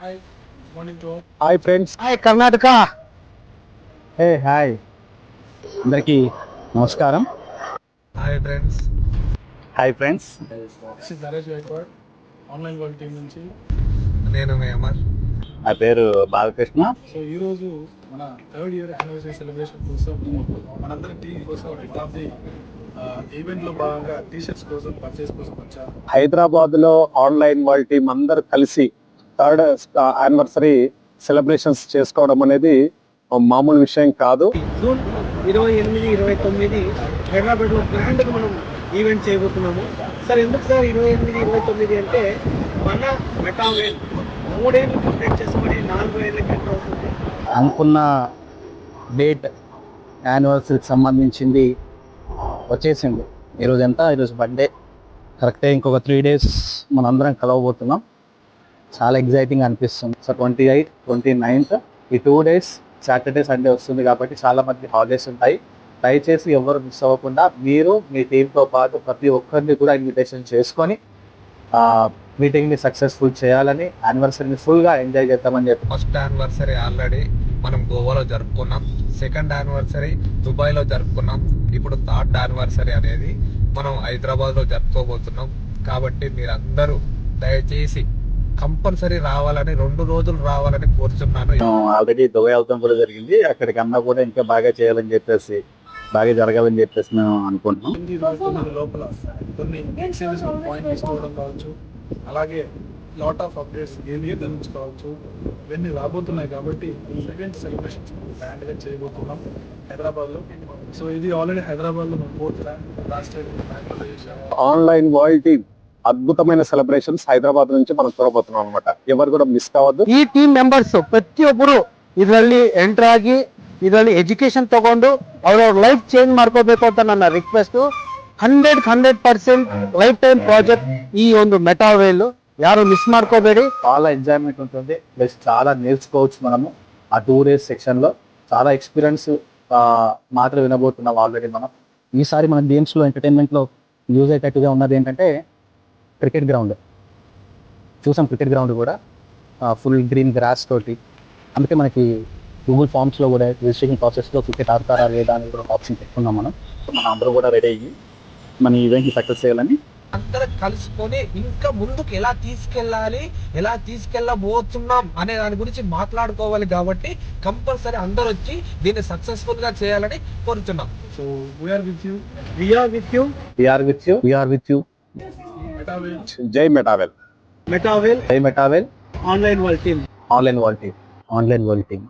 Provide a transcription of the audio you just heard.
Hi, morning to all. Hi friends. Hi Karnataka. Hi అందరికీ నమస్కారం. Hi friends, hi friends. this is Naresh Gaikwad, online world team నుంచి. నేను మీ అమర్. నా పేరు Balakrishna. So ఈరోజు మన థర్డ్ ఇయర్ యానివర్సరీ సెలబ్రేషన్ కోసం మనందరి టీం కోసం హెడ్ ఆఫ్ ది ఈవెంట్లో భాగంగా టీషర్ట్స్ కోసం పర్చేస్ కోసం వచ్చారు. హైదరాబాద్లో ఆన్లైన్ వాళ్ళ టీం అందరు కలిసి థర్డ్ యానివర్సరీ సెలబ్రేషన్స్ చేసుకోవడం అనేది మామూలు విషయం కాదు. జూన్ 28, 29 హైదరాబాద్లో గ్రాండ్గా మనం ఈవెంట్ చేయబోతున్నాము. సార్ ఎందుకు సార్ 28, 29 అంటే మన మెటావేల్ 3 ఏళ్ళు కంప్లీట్ చేసుకొని 4 ఏళ్ళకి ఎంటర్ అవుతుంది. అనుకున్న డేట్ యానివర్సరీకి సంబంధించింది వచ్చేసింది. ఈరోజు ఎంత? ఈరోజు బర్త్డే. కరెక్టే, ఇంకొక 3 days మనందరం కలవబోతున్నాం. చాలా ఎగ్జైటింగ్ అనిపిస్తుంది. సో 28, 29 ఈ 2 days సాటర్డే సండే వస్తుంది కాబట్టి చాలా మంది హాలిడేస్ ఉంటాయి. దయచేసి ఎవరు మిస్ అవ్వకుండా మీరు మీ టీంతో పాటు ప్రతి ఒక్కరిని కూడా ఇన్విటేషన్ చేసుకొని మీటింగ్ని సక్సెస్ఫుల్ చేయాలని, యానివర్సరీని ఫుల్గా ఎంజాయ్ చేద్దామని చెప్పి. ఫస్ట్ యానివర్సరీ ఆల్రెడీ మనం గోవాలో జరుపుకున్నాం, సెకండ్ యానివర్సరీ దుబాయ్లో జరుపుకున్నాం, ఇప్పుడు థర్డ్ యానివర్సరీ అనేది మనం హైదరాబాద్లో జరుపుకోబోతున్నాం. కాబట్టి మీరందరూ దయచేసి కంపల్సరీ రావాలని, 2 రోజులు రావాలని కోరుతున్నాను. ఆల్రెడీ దుబాయ్ వెళ్తాం కూడా జరిగింది. అక్కడికి అన్నా కూడా ఇంకా బాగా చేయాలని చెప్పేసి, బాగా జరగాలని చెప్పేసి మేము అనుకుంటున్నాం. 29 లోపల కొన్ని ఎక్స్చేంజెస్ పాయింట్ తీసుకోవడం కావచ్చు, అలాగే లాట్ ఆఫ్ అప్డేట్స్ గేమ్ నుంచి కావచ్చు, ఇవన్నీ రాబోతున్నాయి. కాబట్టి ఈ ఈవెంట్ సెలబ్రేషన్స్ గ్రాండ్గా చేయబోతున్నాం హైదరాబాద్లో. సో ఇది ఆల్రెడీ హైదరాబాద్లో మనం 4th లాస్ట్ టైం బ్యాంగ్లూర్లో చేసాము. ఆన్లైన్ వరల్డ్ టీమ్ అద్భుతమైన సెలబ్రేషన్స్ హైదరాబాద్ నుంచి మనం చూడబోతున్నాం అనమాట. ఎవరు కూడా మిస్ కావద్దు. ಈ ಟೀಮ್ ಮೆಂಬರ್ಸ್ ಪ್ರತಿಯೊಬ್ಬರು ಇದರಲ್ಲಿ ಎಂಟರ್ ಆಗಿ ಇದರಲ್ಲಿ ಎಜುಕೇಶನ್ ತಗೊಂಡು ಅವ್ರವ್ರ ಲೈಫ್ ಚೇಂಜ್ ಮಾಡ್ಕೋಬೇಕು ಅಂತ ನನ್ನ ರಿಕ್ವೆಸ್ಟ್. 100% ಲೈಫ್ ಟೈಮ್ ಪ್ರಾಜೆಕ್ಟ್ ಈ ಒಂದು ಮೆಟಾವೇಲ್ ಯಾರು ಮಿಸ್ ಮಾಡ್ಕೋಬೇಡಿ. చాలా ఎంజాయ్మెంట్ ఉంటుంది, ప్లస్ చాలా నేర్చుకోవచ్చు మనము. ఆ 2 days సెక్షన్ లో చాలా ఎక్స్పీరియన్స్ మాత్రం వినబోతున్నాం ఆల్రెడీ మనం. ఈసారి మన గేమ్స్ లో ఎంటర్టైన్మెంట్ లో యూజ్ అయ్యేటట్టుగా ఉన్నది ఏంటంటే క్రికెట్ గ్రౌండ్. చూసాం క్రికెట్ గ్రౌండ్ కూడా ఫుల్ గ్రీన్ గ్రాస్ తోటి. అందుకే మనకి గూగుల్ ఫామ్స్లో కూడా రిజిస్ట్రేషన్ ప్రాసెస్లో క్రికెట్ ఆడతారా లేదా అని కూడా ఆప్షన్ పెట్టుకున్నాం మనం. అందరూ కూడా రెడీ అయ్యి మన ఈవెంట్ని సక్సెస్ చేయాలని అందరం కలుసుకొని ఇంకా ముందుకు ఎలా తీసుకెళ్ళాలి, ఎలా తీసుకెళ్ళబోతున్నాం అనే దాని గురించి మాట్లాడుకోవాలి. కాబట్టి కంపల్సరీ అందరూ వచ్చి దీన్ని సక్సెస్ఫుల్ గా చేయాలని కోరుతున్నాం. So we are with you. We are with you. We are with you. We are with you. మెటావేల్. జై మెటావేల్. మెటావేల్ జై మెటావేల్. Online world team. Online world team. Online world team.